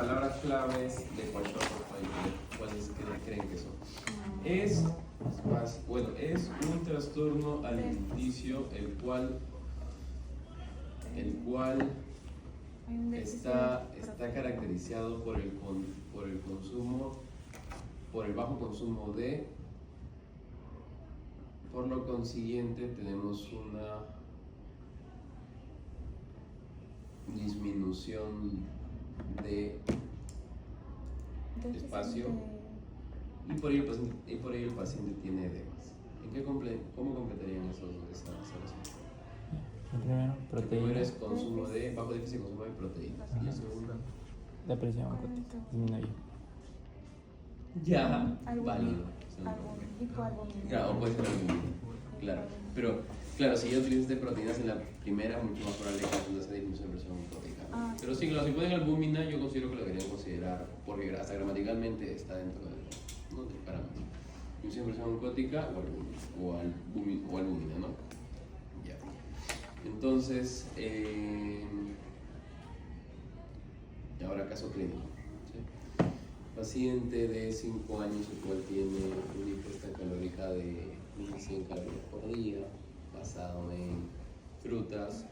palabras claves de kwashiorkor, ¿cuáles creen que son? Es un trastorno alimenticio el cual está caracterizado por el consumo, por el bajo consumo de, por lo consiguiente tenemos una disminución de espacio y por ello el paciente tiene edemas. ¿Cómo completarían esa oración? Primero, El primero es consumo de, bajo déficit de consumo de proteínas. Y la segunda, la presión arterial disminuye. ya, válido. Hipoalbuminemia. Claro, o puede ser albúmina. Claro. Pero, claro, si yo utilizo de proteínas en la primera, mucho más probable que haya esa disminución de presión proteica. Pero sí, claro, si ponen albúmina, yo considero que lo deberían considerar, porque hasta gramaticalmente está dentro del parámetro. Disminución de presión oncótica o albúmina, ¿no? Ya. Entonces, ahora caso clínico. ¿Sí? Paciente de 5 años, el cual tiene una ingesta calórica de 1.100 calorías por día, basado en frutas.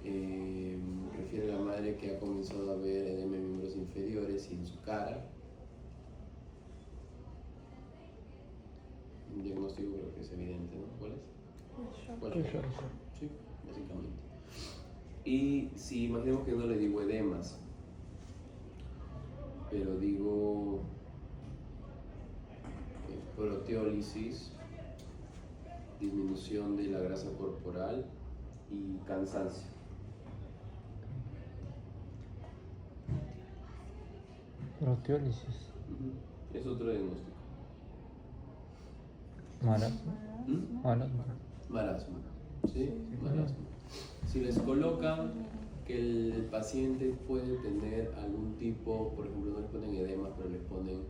Refiere a la madre que ha comenzado a ver edema en miembros inferiores y en su cara. Un diagnóstico creo que es evidente, ¿no? ¿Cuál es? Kwashiorkor. Sí, básicamente. Y si imaginemos que no le digo edemas, pero digo proteólisis, disminución de la grasa corporal y cansancio. Proteólisis. Es otro diagnóstico. Marasmo. Marasmo. Marasmo. ¿Sí? Marasmo. Si les colocan que el paciente puede tener algún tipo, por ejemplo, no les ponen edema, pero les ponen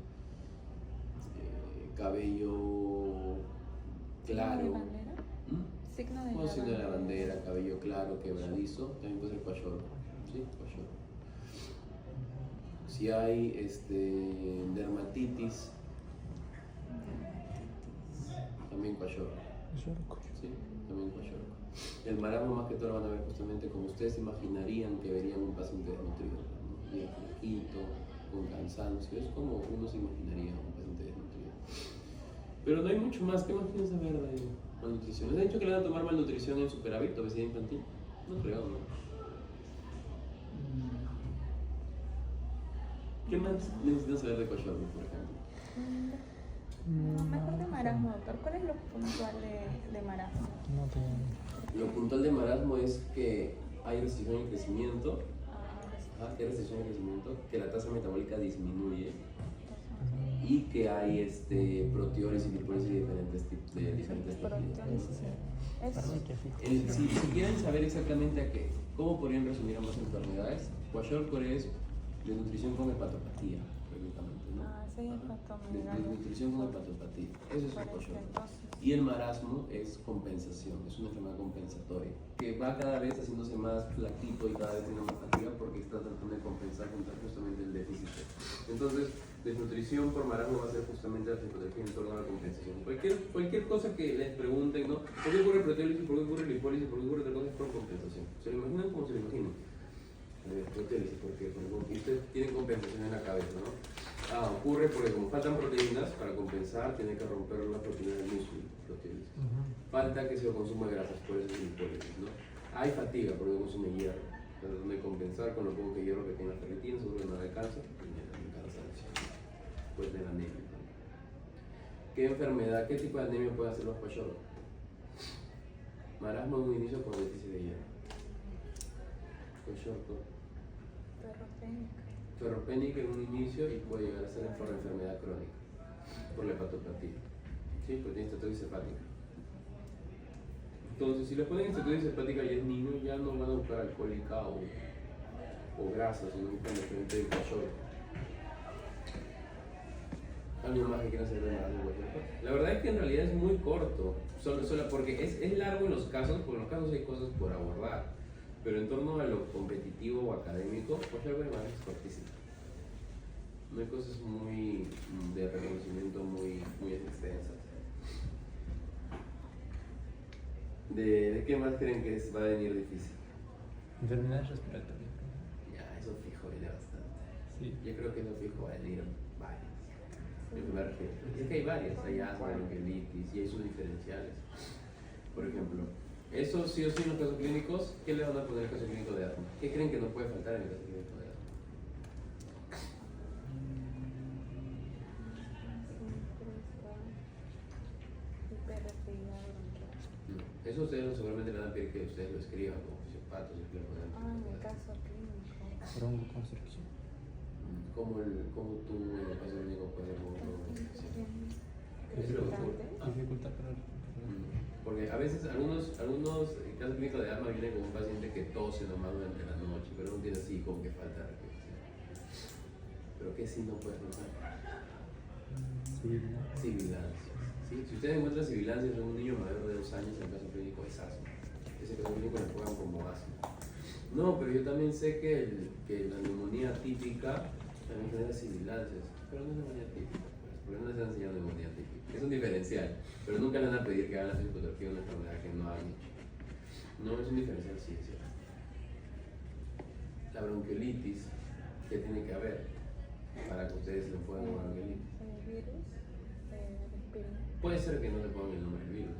cabello claro. ¿Signo de ¿Mm? Signo de la bandera? bandera, cabello claro, quebradizo, también puede ser kwashiorkor. ¿Sí? Kwashiorkor. Si hay dermatitis, también kwashiorkor. Sí, también kwashiorkor. El marasmo más que todo lo van a ver justamente como ustedes imaginarían que verían un paciente desnutrido, ¿no? Bien flaquito, con cansancio, es como uno se imaginaría un paciente desnutrido. Pero no hay mucho más. ¿Qué más quieren saber de malnutrición? ¿Les han dicho que le van a tomar malnutrición en superávit, obesidad infantil? No creo, ¿no? ¿Qué más necesitan saber de kwashiorkor, por ejemplo? No, mejor de marasmo, doctor. ¿Cuál es lo puntual de marasmo? No te... Lo puntual de marasmo es que hay restricción de crecimiento, que hay restricción de crecimiento, que la tasa metabólica disminuye y que hay proteólisis y lipólisis de diferentes tipos. Si quieren saber exactamente cómo podrían resumir ambas enfermedades, kwashiorkor es desnutrición con hepatopatía, prácticamente, ¿no? Sí, hepatomegalia. Desnutrición con hepatopatía, eso es el kwashiorkor. Y el marasmo es compensación, es una enfermedad compensatoria, que va cada vez haciéndose más flaquito y cada vez tiene más fatiga porque está tratando de compensar justamente el déficit. Entonces, desnutrición por marasmo va a ser justamente la fisiología en torno a la compensación. Cualquier cosa que les pregunten, ¿no? ¿Por qué ocurre proteólisis? ¿Por qué ocurre lipólisis? ¿Por qué ocurre otra cosa? Es por compensación. ¿Se lo imaginan como se lo imaginan? Proteólisis, porque ustedes tienen compensación en la cabeza, ¿no? Ocurre porque como faltan proteínas, para compensar tiene que romper las proteínas del músculo, proteólisis. Falta que se lo consuma de grasas, por eso es lipólisis, ¿no? Hay fatiga porque consume hierro, tratando de compensar con lo poco que hierro que tiene la ferritina, seguro que no alcanza, y cansancio. Pues de la anemia. ¿Qué enfermedad, qué tipo de anemia puede hacer los kwashiorkor? Marasmo en un inicio con déficit de hierro. Kwashiorkor. Ferropénica en un inicio y puede llegar a ser por la enfermedad crónica, por la hepatopatía. ¿Sí? Porque tiene estatosis hepática. Entonces, si le ponen estatosis hepática y es niño, ya no van a buscar alcohólica o grasa, sino buscan diferente de kwashiorkor. ¿Alguien más que quiera hacer de marasmo kwashiorkor? La verdad es que en realidad es muy corto, solo porque es largo en los casos, porque en los casos hay cosas por abordar. Pero en torno a lo competitivo o académico, pues algo de más es cortísimo. No hay cosas muy de reconocimiento muy extensas. ¿De qué más creen que va a venir difícil? Enfermedades respiratorias. Ya, eso fijo viene bastante. Sí. Yo creo que eso fijo va a venir varias. Es que hay varias, hay asma, bronquiolitis y hay sus diferenciales. Por ejemplo, eso sí o sí en los casos clínicos, ¿qué le van a poner al caso clínico de asma? ¿Qué creen que no puede faltar en el caso clínico de asma? No. Eso ustedes seguramente le van a pedir que ustedes lo escriban como fisiopatos y que lo pongan. Ah, en el caso clínico. Broncoconstricción. ¿Cómo tú en el caso clínico puedes ver broncoconstricción? Dificultad para Porque a veces algunos casos clínicos de asma vienen con un paciente que tose nomás durante la noche, pero no tiene así como que falta de respiración. ¿Pero qué sí no puede faltar? Sibilancias. ¿Sí? Si ustedes encuentran sibilancias en un niño mayor de 2 años, en el caso clínico es asma. Ese caso clínico le juegan como asma. No, pero yo también sé que la neumonía típica también genera sibilancias, pero no es neumonía típica, porque no les han enseñado neumonía típica. Es un diferencial, pero nunca le van a pedir que hagan la fisiopatología de una enfermedad que no han hecho. No, es un diferencial, sí, es cierto. La bronquiolitis, ¿qué tiene que haber para que ustedes le puedan dar bronquiolitis? Virus, aspirina. Puede ser que no le pongan el nombre del virus,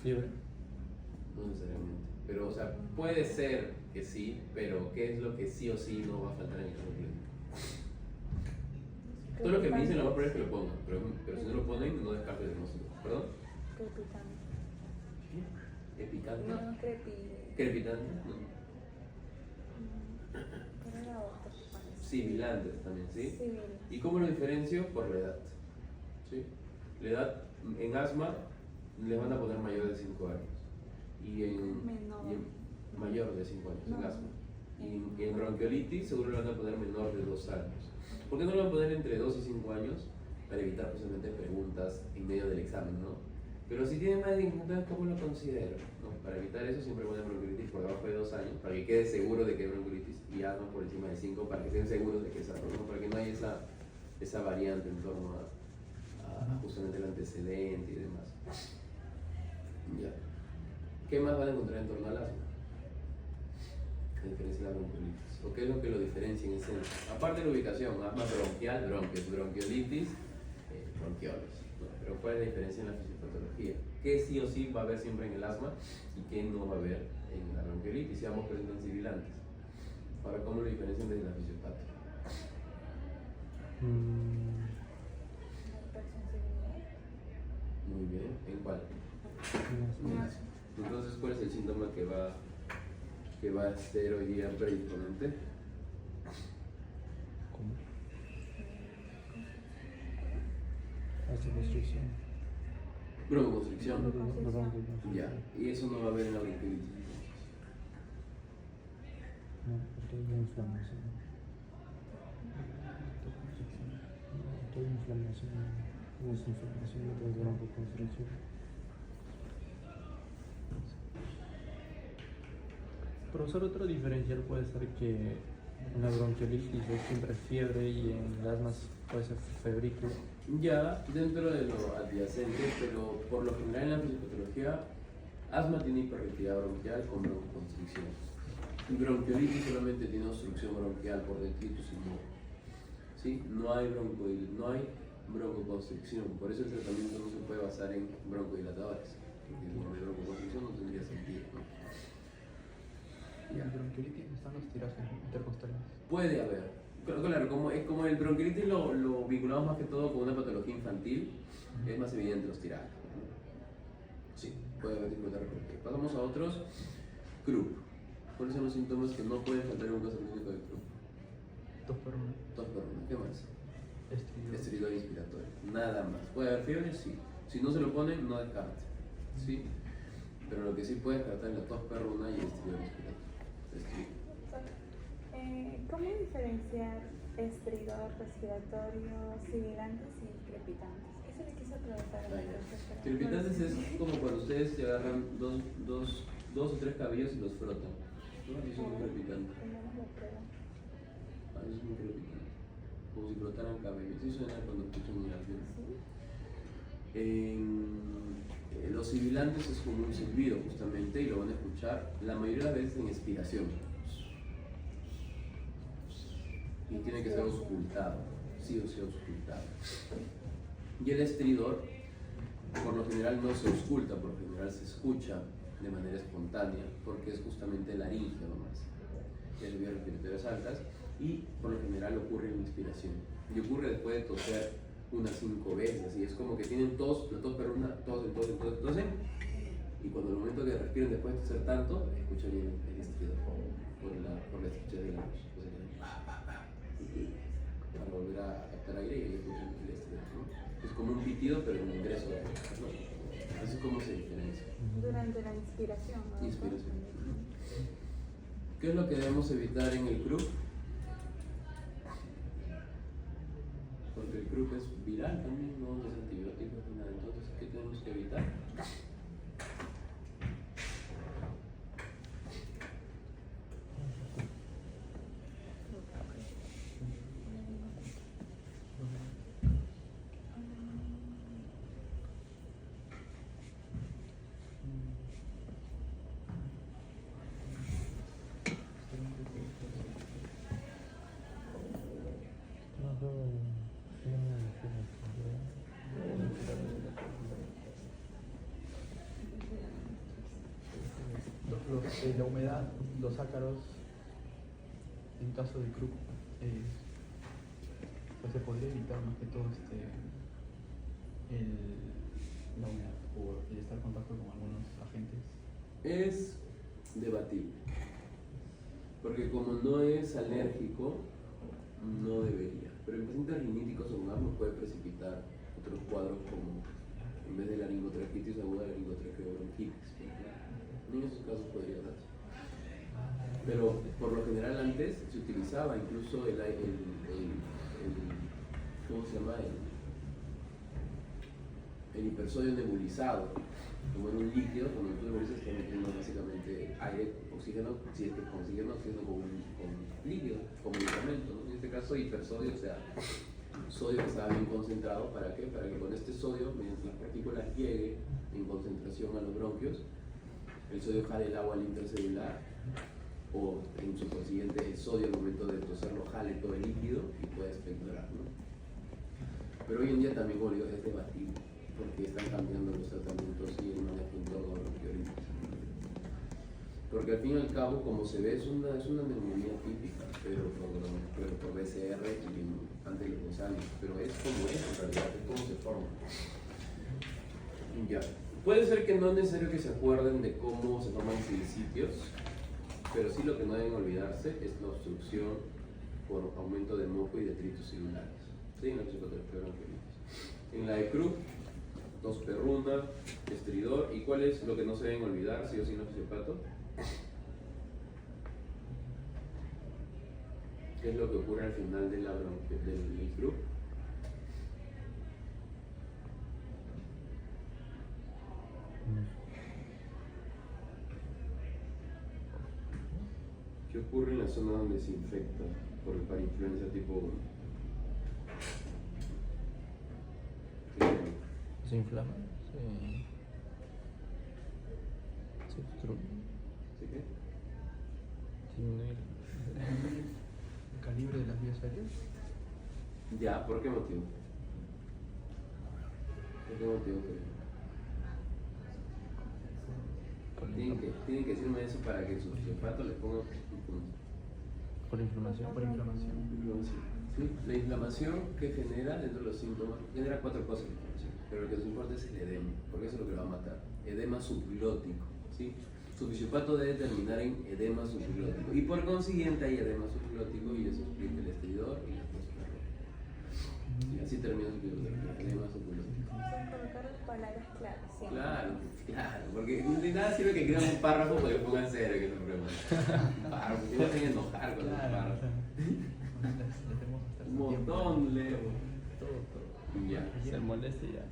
Fiebre. no necesariamente. Pero, o sea, puede ser que sí, pero ¿qué es lo que sí o sí no va a faltar en el caso clínico? Todo lo que me dicen lo más probable es que lo pongan, pero si no lo ponen, no descarto el diagnóstico. ¿Perdón? Crepitante. ¿Epicante? No, ¿Crepitante? No. ¿Cuál era otro? Sibilantes también, ¿sí? Civil. ¿Y cómo lo diferencio? Por la edad. ¿Sí? La edad en asma le van a poner mayor de 5 años. Y en mayor de 5 años en asma. Y en bronquiolitis seguro le van a poner menor de 2 años. ¿Por qué no lo van a poner entre 2 y 5 años? Para evitar precisamente preguntas en medio del examen, ¿no? Pero si tiene más de 5 años, ¿cómo lo considero? ¿No? Para evitar eso siempre ponen bronquiolitis por debajo de 2 años, para que quede seguro de que hay bronquiolitis, y asma por encima de 5, para que estén seguros de que es asma, ¿no? Para que no haya esa variante en torno a justamente el antecedente y demás. Ya. ¿Qué más van a encontrar en torno al asma? A diferencia de la bronquiolitis. ¿O qué es lo que lo diferencia en esencia? Aparte de la ubicación, asma bronquial, bronquiolitis, bronquiolos. ¿No? Pero ¿cuál es la diferencia en la fisiopatología? ¿Qué sí o sí va a haber siempre en el asma y qué no va a haber en la bronquiolitis? Si ambos presentan sibilantes. Ahora, ¿cómo lo diferencian desde la fisiopatología? Muy bien. ¿En cuál? Entonces, ¿cuál es el síntoma que va a ser hoy día predisponente? ¿Cómo? Vasoconstricción. Broncoconstricción. Broncoconstricción. Ya. Y eso no va a haber en la bronquiolitis. No, porque hay inflamación. Toda inflamación. No es inflamación, no es broncoconstricción. Profesor, otro diferencial puede ser que en la bronquiolitis es siempre fiebre y en el asma puede ser febrícula. Ya, dentro de lo adyacente, pero por lo general en la fisiopatología, asma tiene hiperreactividad bronquial con broncoconstricción. Bronquiolitis solamente tiene obstrucción bronquial por detritus y moho. ¿Sí? No hay broncoconstricción, por eso el tratamiento no se puede basar en broncodilatadores, porque si no hay broncoconstricción no tendría sentido, ¿no? ¿Y en bronquiolitis están los tirajes intercostales? Puede haber. Claro, como el bronquiolitis lo vinculamos más que todo con una patología infantil, es más evidente los tirajes. Sí, puede haber dificultad respiratoria. Pasamos a otros. Croup. ¿Cuáles son los síntomas que no pueden faltar en un caso clínico de Croup? Tos por una. Tos por una. ¿Qué más? Estridor. Estridor inspiratorio. Nada más. ¿Puede haber fiebre? Sí. Si no se lo ponen, no descarte. ¿Sí? Pero lo que sí puede descartar es la tos perruna y el estridor inspiratorio. ¿Cómo diferenciar estridor respiratorio, sibilantes y crepitantes? Eso le quise preguntar a la profesora. Crepitantes es como cuando ustedes se agarran dos o tres cabellos y los frotan. No, eso es muy crepitante. Tenemos la prueba. Eso es muy crepitante. Como si brotaran cabellos. Sí suena cuando escuchan un lápiz. Los sibilantes es como un silbido justamente y lo van a escuchar la mayoría de las veces en expiración. Y tiene que ser auscultado, sí o sí auscultado. Y el estridor, por lo general no se ausculta, por lo general se escucha de manera espontánea, porque es justamente laringio nomás, que es vías respiratorias altas, y por lo general ocurre en inspiración. Y ocurre después de toser unas 5 veces, y es como que tienen tos, la tos perruna, tosen, y cuando el momento que respiren después de toser tanto, escuchan bien el estridor, por la estrechez de la voz. Para volver a captar aire y ahí escuchan el estridor, ¿no? Es como un pitido, pero en ingreso de aire, ¿no? Así es como se diferencia. Durante la inspiración, ¿no? Inspiración. ¿Qué es lo que debemos evitar en el CRUP? Porque el CRUP es viral también, no es antibiótico ni nada. Entonces, ¿qué tenemos que evitar? La humedad, los ácaros, en caso de CRUP, pues se podría evitar más que todo la humedad o el estar en contacto con algunos agentes. Es debatible, porque como no es alérgico, no debería. Pero en pacientes riníticos o asma puede precipitar otros cuadros como, en vez de laringotraquitis aguda, laringotraqueobronquitis. En esos casos podría darse. Pero por lo general antes se utilizaba incluso ¿cómo se llama? El hipersodio nebulizado, como en un líquido. Cuando tú nebulizas estás metiendo básicamente aire, oxígeno, si es que con oxígeno con líquido, con medicamento, ¿no? En este caso hipersodio, o sea, sodio que estaba bien concentrado. ¿Para qué? Para que con este sodio, mediante las partículas, llegue en concentración a los bronquios, el sodio jale el agua al intercelular, o en su consiguiente el sodio al momento de toserlo jale todo el líquido y puede expectorar, ¿no? Pero hoy en día también, como digo, es debatible, porque están cambiando los tratamientos y el manejo en todo bronquiolitis. Porque al fin y al cabo, como se ve, es una neumonía típica, pero por BCR y antiglifosano, pero es como es en realidad, es como se forma. Ya. Puede ser que no es necesario que se acuerden de cómo se forman silicios, pero sí lo que no deben olvidarse es la obstrucción por aumento de moco y detritus celulares. ¿Sí? En la psicoterapia bronquiolitis. En la de CRUP, tos perruna, estridor. ¿Y cuál es lo que no se deben olvidar, sí o sí, en el fisiopato? ¿Qué es lo que ocurre al final de del CRUP? ¿Qué ocurre en la zona donde se infecta por el parainfluenza tipo 1? Se inflama, se obstruye. ¿Sí qué? Disminuye el calibre de las vías aéreas. Ya, ¿por qué motivo? ¿Por qué motivo? Tienen que decirme eso para que su fisiopato le ponga un punto. Por inflamación. Por inflamación. Sí, la inflamación que genera dentro de los síntomas, genera 4 cosas la inflamación, pero lo que nos importa es el edema, porque eso es lo que lo va a matar. Edema subglótico, ¿sí? Su fisiopato debe terminar en edema subglótico, y por consiguiente hay edema subglótico, y eso explica el estridor y la tos perruna. Y así termina su fisioterapia, edema subglótico. Son colocar las palabras claras, ¿sí? Claro, porque de nada sirve que escriban un párrafo para que pongan cero, que se preguntan. Un párrafo, que me hacen enojar con los párrafos. Un montón leo. Todo. Ya. Se molesta ya.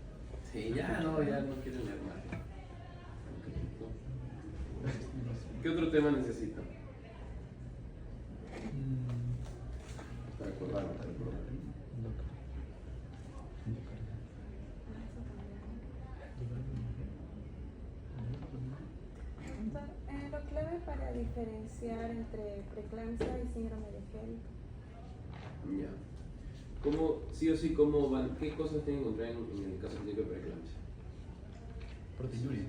Sí, ya no quieren leer más. ¿Qué otro tema necesitan? diferenciar entre preeclampsia y síndrome de Hell. Ya. ¿Cómo, sí o sí, cómo van? ¿Qué cosas tienen que encontrar en el caso clínico de preeclampsia? Proteinuria.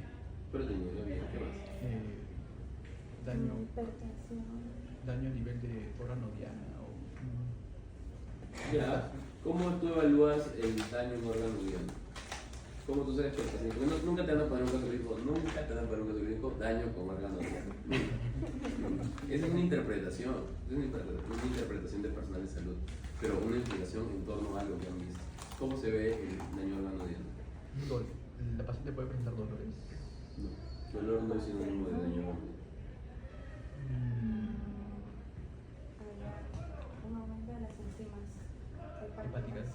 Proteinuria, bien, ¿qué más? Hipertensión. Daño a nivel de órgano diana o Ya. ¿Cómo tú evalúas el daño en órgano diana? ¿Cómo tú sabes que el paciente? Porque nunca te van a poner un caso clínico, nunca te van a poner un caso clínico daño con órgano diana. Esa es una interpretación, una interpretación de personal de salud, pero una explicación en torno a algo que han visto. ¿Cómo se ve el daño órgano diana? la paciente puede presentar dolores. No, dolor no es sinónimo de daño órgano diana. Un aumento de las enzimas Hepáticas.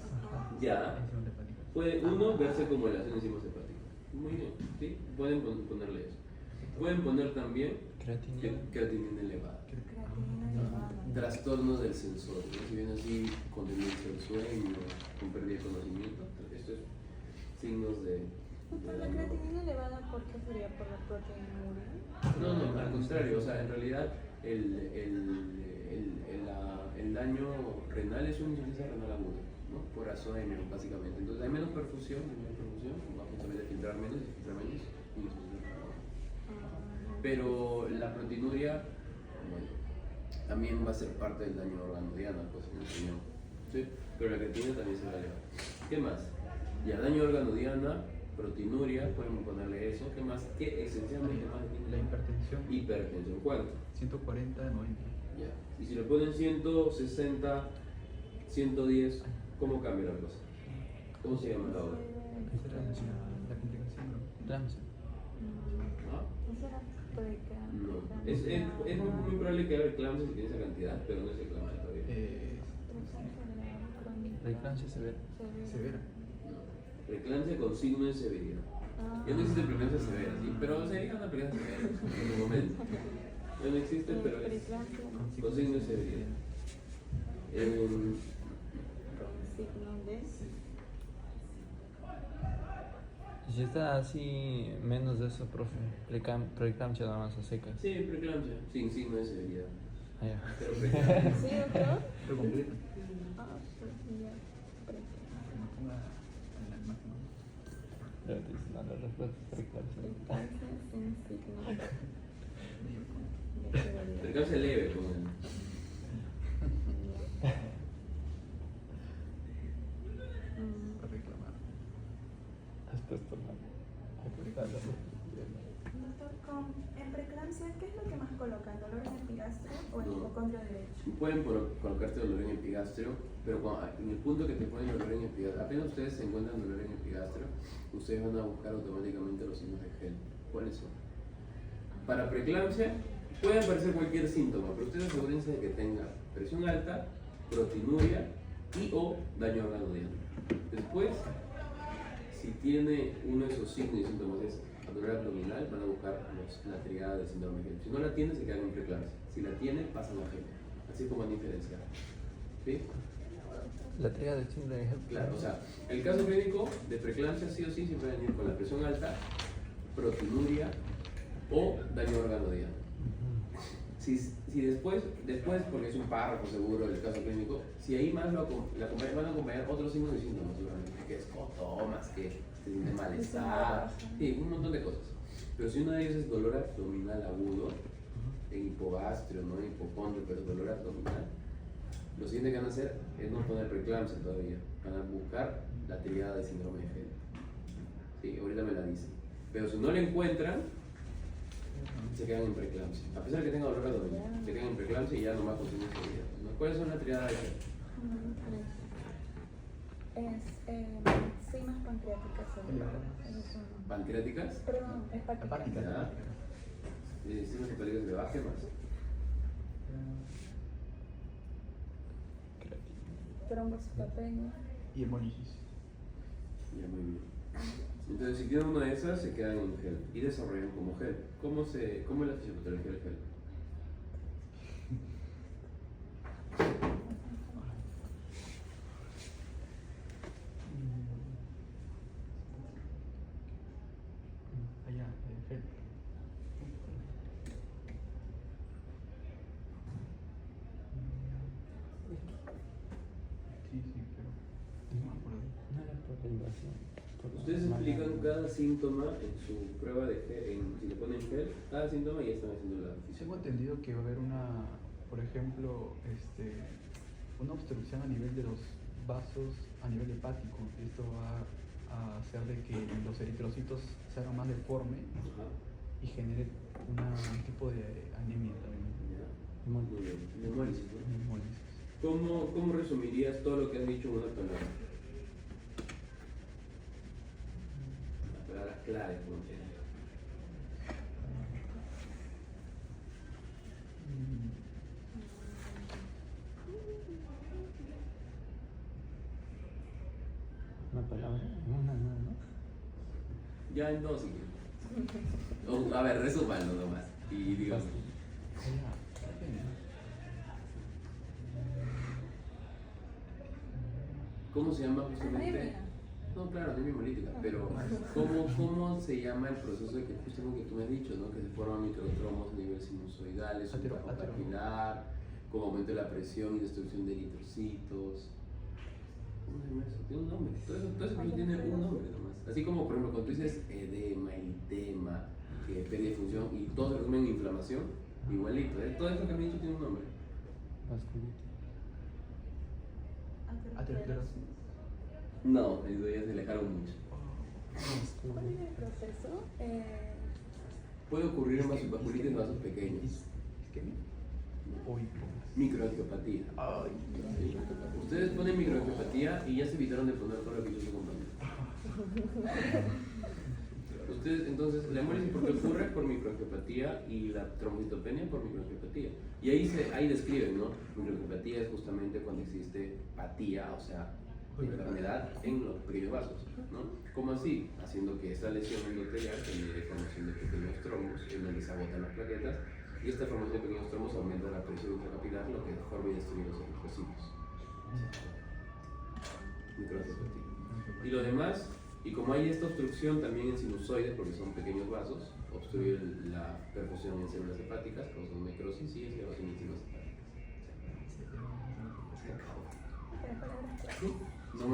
Ya. Enzimas hepáticas. Puede uno verse como relación enzimas hepáticas. Muy bien, ¿sí? Pueden ponerle eso. Pueden poner también Creatinina. creatinina elevada. creatinina elevada. Trastornos del sensor, ¿no? Si viene así con demencia del sueño, con pérdida de conocimiento, esto es signos de Por la daño. creatinina elevada, ¿por qué sería? ¿Por la proteinuria? No, al contrario, o sea, en realidad el daño renal es una insuficiencia renal aguda, ¿no? Por azoemia, básicamente. Entonces hay menos perfusión, vamos a ver filtrar menos, y insuficiencia renal aguda. Pero la proteinuria, bueno, también va a ser parte del daño órgano diana, pues en el riñón, ¿sí? Pero la creatinina también se va a elevar. ¿Qué más? Ya, daño órgano diana, proteinuria, podemos ponerle eso. ¿Qué más? ¿Qué esencialmente más tiene? La hipertensión. Hipertensión, ¿cuánto? 140 a 90. Ya. Y si le ponen 160, 110, ¿cómo cambia la cosa? ¿Cómo se llama la otra? Esa era la complicación, ¿no? Preeclampsia. ¿Ah? ¿Eso era preeclampsia? No, es muy probable que haya eclampsia si tiene esa cantidad, pero no es eclampsia todavía. Preeclampsia severa. Severa. No. Preeclampsia con signo de severidad. Ya no existe preeclampsia severa, ¿sí? Pero sería una preeclampsia severa en el momento. Ya no existe, pero es Preeclampsia con signo de severidad. con signo de... Y si está así, menos de eso, profe. Preeclampsia nada más a secas. Sí, preeclampsia, sin signo de severidad. Ah, ya. Pero preeclampsia. ¿Sí, doctor? Pero completo. Ah, pues ya. Que me ponga en la imagen. Ya te dicen, no, la respuesta es preeclampsia. Preeclampsia sin signo de severidad. Preeclampsia leve con el. Para reclamar. Hasta esto, no. Doctor, en preeclampsia, ¿qué es lo que más colocan? ¿Dolor en epigastrio o el No. hipocondrio derecho? Pueden colocarte dolor en epigastrio, pero en el punto que te ponen dolor en epigastrio, apenas ustedes se encuentran dolor en epigastrio, ustedes van a buscar automáticamente los signos de Hell. ¿Cuáles son? Para preeclampsia puede aparecer cualquier síntoma, pero ustedes asegúrense de que tenga presión alta, proteinuria y o daño órgano diana. Después, si tiene uno de esos signos y síntomas es dolor abdominal, van a buscar la triada del síndrome de Hell. Si no la tiene, se quedan en preeclampsia. Si la tiene, pasan a Hell. Así como van a diferenciar. ¿Sí? La triada del síndrome de Hell. Claro, o sea, el caso clínico de preeclampsia sí o sí siempre va a venir con la presión alta, proteinuria o daño órgano diana. Si después, porque es un párrafo seguro del caso clínico, si ahí más van a acompañar otros signos y síntomas, seguramente, que es cotomas, que se siente malestar, sí, un montón de cosas. Pero si uno de ellos es dolor abdominal agudo, en hipogastrio, no en hipocondrio, pero dolor abdominal, lo siguiente que van a hacer es no poner preeclampsia todavía, van a buscar la triada del síndrome de Hell. Sí, ahorita me la dicen. Pero si no la encuentran, se quedan en preeclampsia. A pesar de que tenga dolor abdominal, se quedan en preeclampsia y ya nomás con signos de severidad. ¿Cuáles son las triadas de Hell? Enzimas pancreáticas elevadas. Pancreáticas, Perdón, hepáticas. Hepáticas. ya. Signos hepáticos de baja más. Trombocitopenia. Y hemólisis. Ya, muy bien. Entonces, si tienen una de esas, se quedan en gel y desarrollan como gel. ¿Cómo es la fisiopatología del gel? Allá, gel. por la invasión. Por la Ustedes malaria. explican cada síntoma en su prueba de gel, si le ponen gel, cada síntoma y están haciendo la Tengo fisiología. entendido que va a haber por ejemplo, una obstrucción a nivel de los vasos a nivel hepático. Esto va a hacer de que los eritrocitos se hagan más deformes Ajá. y genere un tipo de anemia también. Ya. Muy bien. Hemólisis, ¿no? Hemólisis. ¿Cómo resumirías todo lo que has dicho en una palabra? Las palabras claves, como te digo. Mm, Una palabra, una, ¿no? Ya en dos, si quieres. A ver, resúmanlo nomás. Y digamos. ya. ¿Cómo se llama justamente? Anemia. No, claro, anemia hemolítica, pero ¿cómo se llama el proceso de que justamente que tú me has dicho, ¿no? Que se forman microtromos a nivel sinusoidal, supracapilar, como aumento de la presión y destrucción de eritrocitos? ¿Cómo se llama eso? Tiene un nombre. Todo eso tiene un nombre nomás. Así como, por ejemplo, cuando tú dices edema, eritema, pérdida de función y todo se resume en inflamación, igualito. Todo eso que me he dicho tiene un nombre. Vasculitis. Aterosclerosis. No, eso ya se alejaron mucho. ¿Cuál es el proceso? Puede ocurrir en vasculitis en vasos pequeños. ¿Isquemia? O hipo. Microangiopatía. Ay, Sí. Ustedes ponen microangiopatía y ya se evitaron de poner todo lo que yo estoy comprando. Ustedes, entonces, la hemólisis porque ocurre por microangiopatía y la trombocitopenia por microangiopatía. Y ahí describen, ¿no? Microangiopatía es justamente cuando existe patía, o sea, enfermedad en los pequeños vasos, ¿no? ¿Cómo así? Haciendo que esta lesión endotelial genere formación de pequeños trombos en donde se agotan las plaquetas y esta formación de pequeños trombos aumenta la presión intracapilar, lo que deforma y destruye los eritrocitos. Microangiopatía. Y lo demás, y como hay esta obstrucción también en sinusoides, porque son pequeños vasos, obstruye la perfusión en células hepáticas, causando necrosis y elevación en células hepáticas. Se acabó.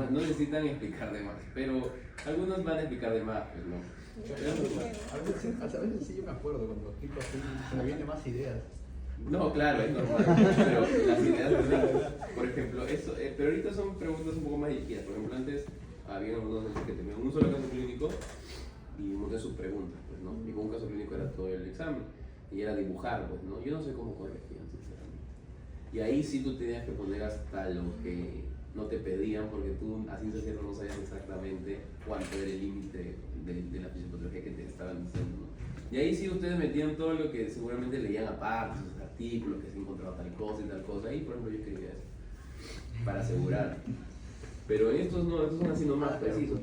No necesitan explicar de más, pero algunos van a explicar de más, pues no. A veces sí yo me acuerdo cuando explico así, se me vienen más ideas. No, claro, es normal, pero las ideas por ejemplo, eso, pero ahorita son preguntas un poco más dirigidas. Por ejemplo, antes había unos que tenían un solo caso clínico y monté sus preguntas, pues, ¿no? Y con un caso clínico era todo el examen y era dibujar, pues, ¿no? Yo no sé cómo corregían, sinceramente. Y ahí sí tú tenías que poner hasta lo que no te pedían, porque tú a ciencia cierta no sabías exactamente cuánto era el límite de la fisiopatología que te estaban diciendo, ¿no? Y ahí sí ustedes metían todo lo que seguramente leían aparte, sus artículos, que se encontraba tal cosa y tal cosa. Ahí, por ejemplo, yo escribía eso, para asegurar. Pero estos no, estos son así nomás, precisos.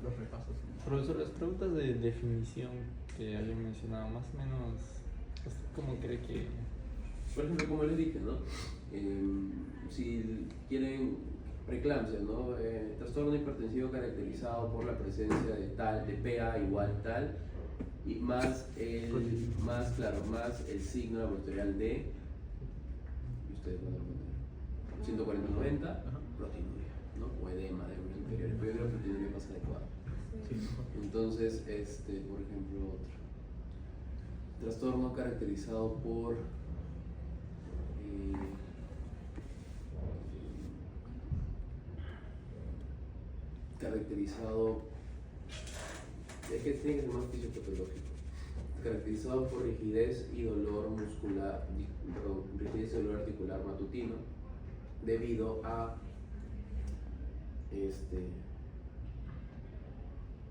Los repasos. Profesor, las preguntas de definición que habían mencionado, más o menos, ¿usted cómo cree que...? Por ejemplo, como les dije, ¿no? Si quieren preeclampsia, ¿no? Trastorno hipertensivo caracterizado por la presencia de tal, de PA igual tal, y más el signo laboratorial de, y ustedes van a poner 140-90, proteinuria, ¿no? O edema de miembros inferiores, pero yo creo que proteinuria más adecuada. Sí. Entonces, por ejemplo, otro. Trastorno caracterizado por es que tiene que ser más fisiopatológico, caracterizado por rigidez y dolor muscular, rigidez y dolor articular matutino, debido a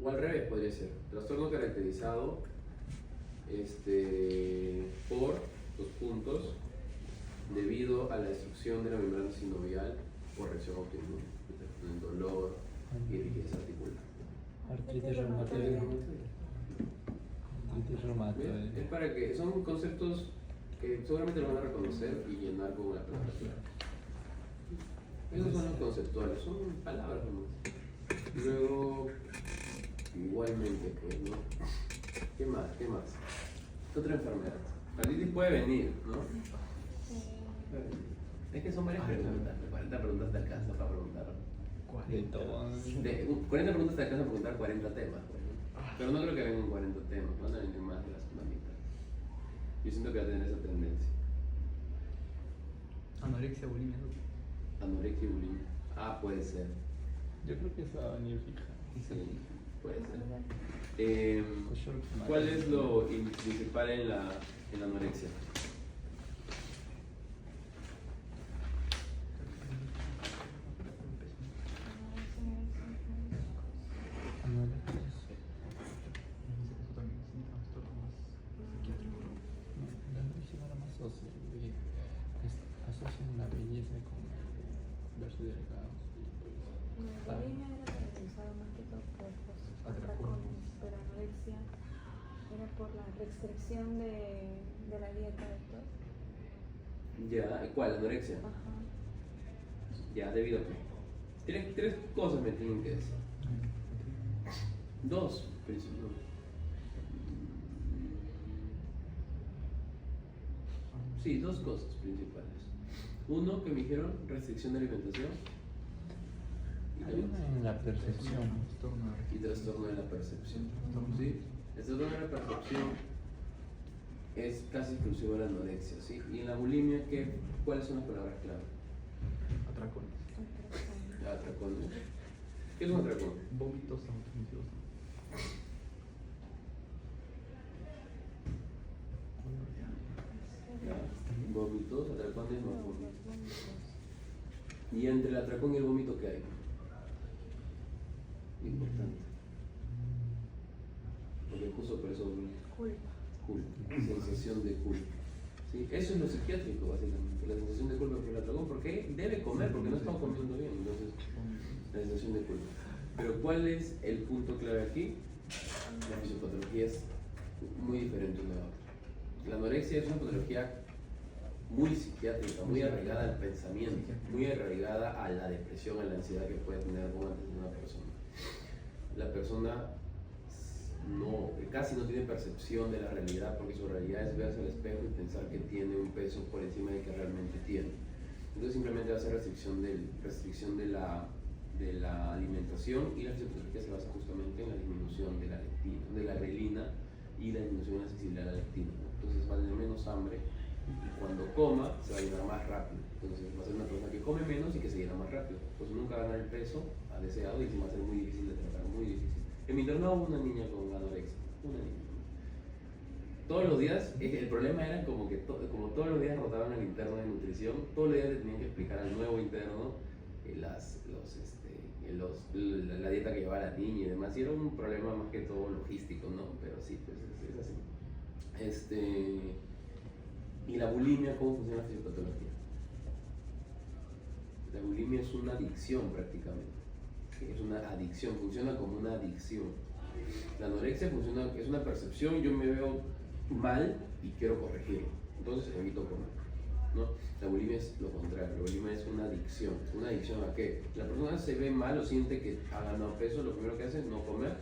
o al revés podría ser, trastorno caracterizado por los puntos debido a la destrucción de la membrana sinovial por reacción autoinmune, el dolor y rigidez articular. Artritis reumatoide. Artritis reumatoide. Es para que son conceptos que seguramente lo van a reconocer y llenar con la palabra clave. Esos son los conceptuales, son palabras nomás. Y luego, igualmente, pues, ¿no? ¿Qué más? ¿Qué otra enfermedad? La artritis puede venir, ¿no? Es que son varias preguntas, 40 preguntas te alcanza para preguntar. De todo. 40 preguntas te alcanza para preguntar 40 temas, pues, ¿no? Pero no creo que vengan 40 temas, van a venir más de las mitad. Yo siento que va a tener esa tendencia. Anorexia, bulimia. Anorexia y bulimia. Ah, puede ser. Yo creo que eso va a venir fija. Sí, puede ser. ¿Cuál es lo principal en la anorexia? Asocian la belleza con verse delgados y pues. La bulimia era realizada más que todo por los atracones, pero anorexia era por la restricción de la dieta de todo. Ya, ¿cuál? ¿Anorexia? Ajá. Ya, debido a que. Tres cosas me tienen que decir. Dos, principio. Sí, dos cosas principales. Uno, que me dijeron restricción de alimentación. Hay una en la percepción. Y trastorno de la percepción. ¿Sí? El trastorno de la percepción es casi exclusivo de la anorexia, ¿sí? Y en la bulimia, ¿cuáles son las palabras clave? Atracones. Atracones. ¿Qué es un atracón? Vómitos autoinfligidos. Vómitos, atracones, más vómitos. Y entre el atracón y el vómito, ¿qué hay? Importante. Porque puso por eso Culpa. culpa, sensación de culpa. ¿Sí? Eso es lo psiquiátrico, básicamente. La sensación de culpa por el atracón, porque debe comer, porque no estamos comiendo bien. Entonces, la sensación de culpa. Pero ¿cuál es el punto clave aquí? La fisiopatología es muy diferente una de otra. La anorexia es una patología muy psiquiátrica, muy arraigada al pensamiento, muy arraigada a la depresión, a la ansiedad que puede tener antes de una persona. La persona casi no tiene percepción de la realidad, porque su realidad es verse al espejo y pensar que tiene un peso por encima de que realmente tiene. Entonces simplemente va a ser restricción de la alimentación, y la fisiopatología se basa justamente en la disminución de la grelina y la disminución de la sensibilidad a la leptina, ¿no? Entonces va a tener menos hambre, y cuando coma se va a llenar más rápido. Entonces va a ser una persona que come menos y que se llena más rápido. Pues nunca va a ganar el peso deseado, y va a ser muy difícil de tratar, muy difícil. En mi internado hubo una niña con anorexia, una niña. Todos los días, el problema era como que como todos los días rotaban al interno de nutrición, todos los días le tenían que explicar al nuevo interno la dieta que llevaba la niña y demás. Y era un problema más que todo logístico, ¿no? Pero sí, pues es así. ¿Y la bulimia, cómo funciona la fisiopatología? La bulimia es una adicción prácticamente. Es una adicción, funciona como una adicción. La anorexia es una percepción, yo me veo mal y quiero corregirlo, entonces evito comer, ¿no? La bulimia es lo contrario, la bulimia es una adicción. ¿Una adicción a qué? La persona se ve mal o siente que ha ganado peso, lo primero que hace es no comer,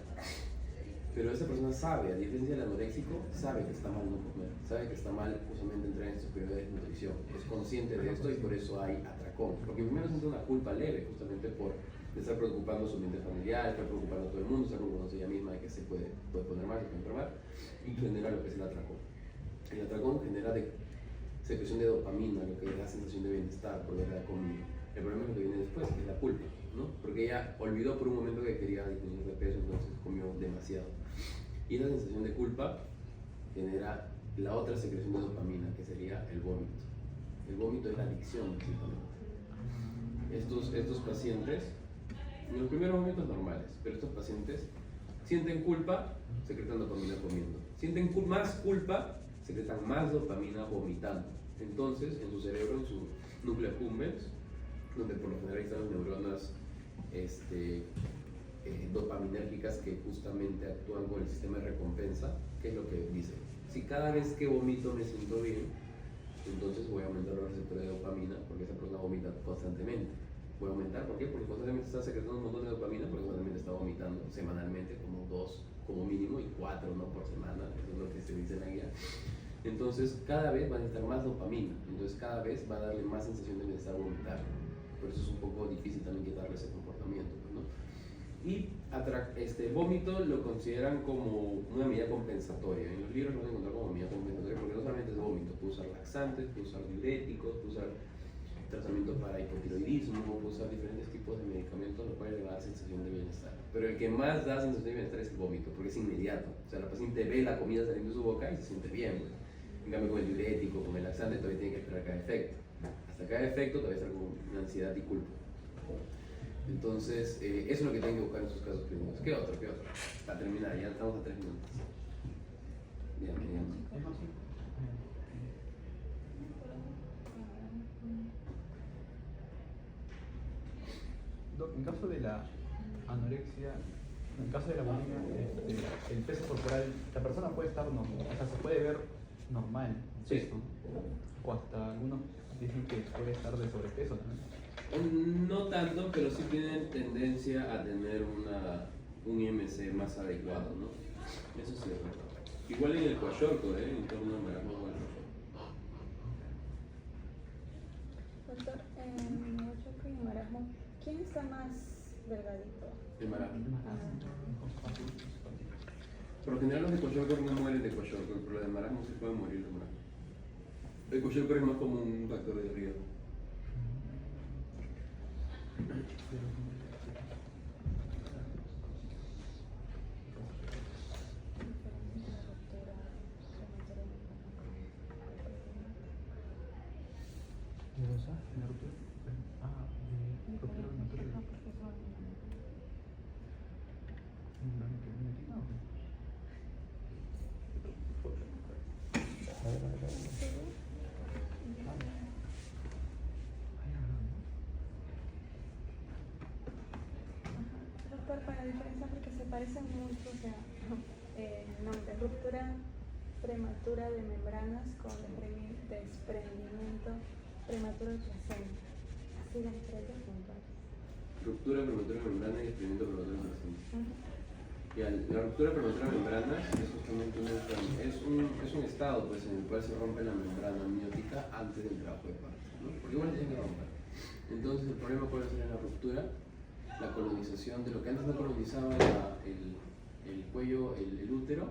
pero esa persona sabe, a diferencia del anoréxico, sabe que está mal no comer, sabe que está mal justamente entrar en estos periodos de desnutrición, es consciente de esto y por eso hay atracón, porque primero siente una culpa leve justamente por estar preocupando su ambiente familiar, estar preocupando a todo el mundo, estar preocupándose ella misma de que se puede poner mal, se puede enfermar, y genera lo que es el atracón. El atracón genera secreción de dopamina, lo que es la sensación de bienestar por la comida. El problema es lo que viene después, que es la culpa, ¿no? Porque ella olvidó por un momento que quería disminuir de peso, entonces comió demasiado. Y esa sensación de culpa genera la otra secreción de dopamina, que sería el vómito. El vómito es la adicción, básicamente. Estos pacientes, en los primeros momentos normales, pero estos pacientes sienten culpa, secretan dopamina comiendo. Sienten más culpa, secretan más dopamina vomitando. Entonces, en su cerebro, en su núcleo accumbens, donde por lo general están las neuronas dopaminérgicas que justamente actúan con el sistema de recompensa, ¿qué es lo que dice? Si cada vez que vomito me siento bien, entonces voy a aumentar los receptores de dopamina, porque esa persona vomita constantemente. Voy a aumentar, ¿por qué? Porque constantemente está secretando un montón de dopamina, porque constantemente está vomitando semanalmente, como 2 como mínimo y 4, ¿no? Por semana, eso es lo que se dice en la guía. Entonces cada vez va a necesitar más dopamina, entonces cada vez va a darle más sensación de bienestar vomitar. Por eso es un poco difícil también quitarle ese comportamiento, pues, ¿no? Y vómito lo consideran como una medida compensatoria. En los libros lo van a encontrar como medida compensatoria porque no solamente es vómito, puede usar laxantes, puede usar diuréticos, puede usar tratamiento para hipotiroidismo, puede usar diferentes tipos de medicamentos, lo cual le va a dar sensación de bienestar. Pero el que más da sensación de bienestar es el vómito, porque es inmediato. O sea, la paciente ve la comida saliendo de su boca y se siente bien, pues. En cambio, con el diurético, con el laxante, todavía tiene que esperar cada efecto. Hasta cada efecto todavía está con una ansiedad y culpa. Entonces, eso es lo que tienen que buscar en sus casos clínicos. ¿Qué otro? Para terminar, ya estamos a 3 minutos. Bien, bien. Doc, en caso de la anorexia, en caso de la bulimia, el peso corporal, la persona puede estar normal, o sea, se puede ver normal, Sí. peso, o hasta algunos dicen que puede estar de sobrepeso también. No tanto, pero sí tienen tendencia a tener un IMC más adecuado, ¿no? Eso sí es verdad. Igual en el Kwashiorkor, en torno al marasmo Kwashiorkor. Doctor, en Kwashiorkor y marasmo, ¿quién está más delgadito? El marasmo. Por lo general los de Kwashiorkor no mueren de Kwashiorkor, pero los de marasmo sí pueden morir de marasmo. El Kwashiorkor es más como un factor de riesgo. Doctor, para diferenciar, porque se parecen mucho, o sea, nombre, ruptura prematura de membranas con desprendimiento prematuro de placenta. Así las estrellas juntas. Ruptura prematura de membrana y desprendimiento prematuro de placenta. La ruptura prematura de membranas es justamente es un estado pues, en el cual se rompe la membrana amniótica antes del trabajo de parto, ¿no? Porque igual tiene que romper. Entonces, el problema puede ser en la ruptura, la colonización de lo que antes no colonizaba era el cuello, el útero,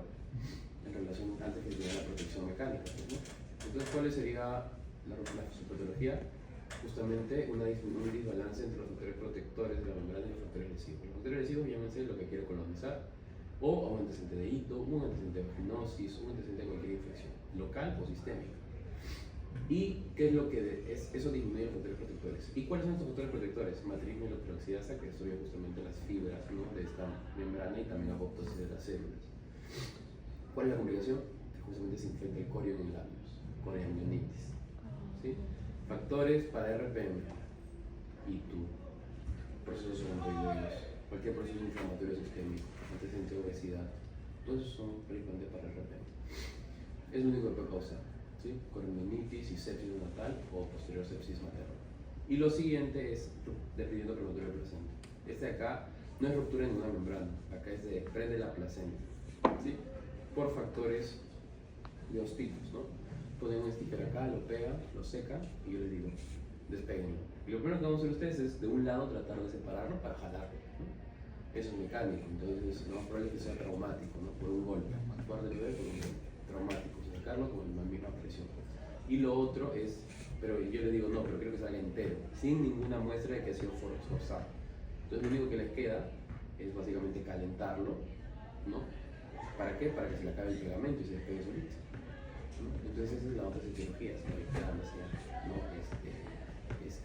en relación antes que tuviera la protección mecánica, ¿no? Entonces, ¿cuál sería la fisiopatología? Justamente un desbalance entre los factores protectores de la membrana y los factores lesivos. Los factores lesivos llámense lo que quiere colonizar, o un antecedente de hito, un antecedente de vaginosis, un antecedente de cualquier infección, local o sistémica. ¿Y qué es lo que eso disminuye los factores protectores? ¿Y cuáles son estos factores protectores? Matriz mieloperoxidasa, que destruye justamente las fibras, ¿no?, de esta membrana, y también apoptosis de las células. ¿Cuál es la complicación? Justamente se infecta el corion en labios, coriamnionitis. ¿Sí? Factores para RPM, ITU, procesos oncoideos, cualquier proceso inflamatorio sistémico, antecedente de obesidad, todos esos son preocupantes para RPM. Es lo único que puede causar, ¿sí? Coriamnionitis y sepsis neonatal o posterior sepsis materna. Y lo siguiente es desprendimiento prematuro de placenta. Este de acá no es ruptura en ninguna membrana, acá es de desprende la placenta, ¿sí? Por factores de dos tipos, ¿no? Ponen un sticker acá, lo pegan, lo secan y yo les digo, despeguenlo. Y lo primero que vamos a hacer ustedes es de un lado tratar de separarlo para jalarlo, ¿no? Eso es mecánico, entonces lo más probable es que sea traumático, ¿no? Por un golpe, por del bebé, por un golpe traumático, sacarlo con la misma presión. Y lo otro es, pero yo les digo, no, pero quiero que salga entero, sin ninguna muestra de que ha sido forzado. Entonces lo único que les queda es básicamente calentarlo, ¿no? ¿Para qué? Para que se le acabe el pegamento y se despegue solito. Entonces esa es la otra etiología, ¿no?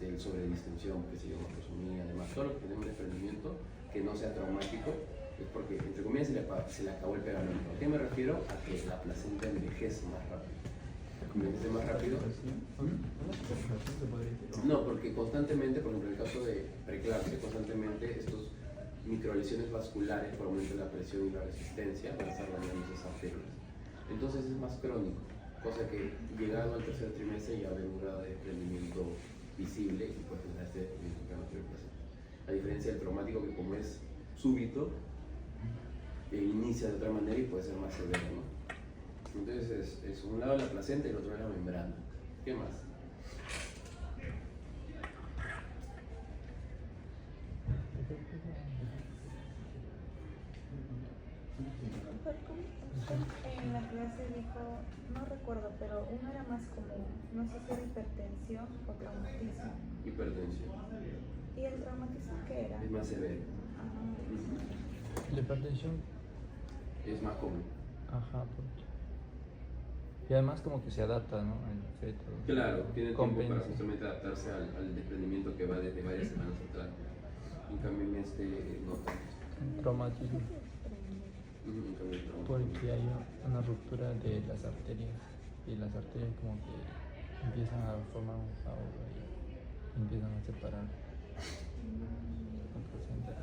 El sobredistensión, que se llama macrosomía, además todo lo que tenemos de desprendimiento que no sea traumático es porque, entre comillas, se le acabó el pegamento. ¿A qué me refiero? A que la placenta envejece más rápido. Envejece más rápido. No, porque constantemente, por ejemplo, en el caso de preeclampsia, constantemente estos microlesiones vasculares por aumento de la presión y la resistencia van a estar dañando esas arterias. Entonces es más crónico, cosa que llegado al tercer trimestre ya va a haber un grado de desprendimiento visible y puede generar este desprendimiento prematuro de placenta. A diferencia del traumático, que como es súbito, inicia de otra manera y puede ser más severo, ¿no? Entonces es un lado la placenta y el otro es la membrana. ¿Qué más? En la clase dijo, no recuerdo, pero uno era más común, no sé si era hipertensión o traumatismo. Hipertensión. ¿Y el traumatismo qué era? Es más severo. Ah, La hipertensión, Es más común. ajá, porque... Y además como que se adapta, ¿no? El feto. Claro, tiene tiempo Compensa. para justamente adaptarse al desprendimiento que va desde varias semanas atrás. En cambio en este no tanto. Traumatismo, En cambio el trauma. porque hay una ruptura de las arterias y las arterias como que empiezan a formar un coágulo y empiezan a separar la placenta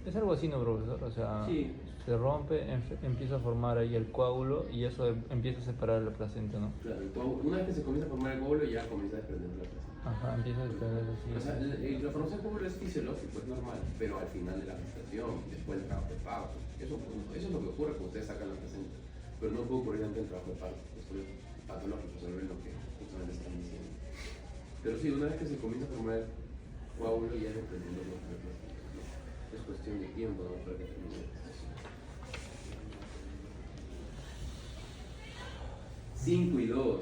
y es algo así, ¿no, profesor? O sea, Sí. se rompe, empieza a formar ahí el coágulo y eso empieza a separar la placenta, ¿no? Claro, una vez que se comienza a formar el coágulo ya comienza a desprender la placenta. Ajá, empieza a desprender así. O sea, la formación del coágulo es fisiológico, es normal, pero al final de la gestación, después del trabajo de parto, eso es lo que ocurre cuando ustedes sacan la placenta. Pero no puede ocurrir antes del trabajo de parto, esto es patológico, eso es lo que justamente están diciendo. Pero sí, una vez que se comienza a formar el coágulo ya desprendiendo la placenta. Es cuestión de tiempo, ¿no? Para que termine la gestación. 5 y 2.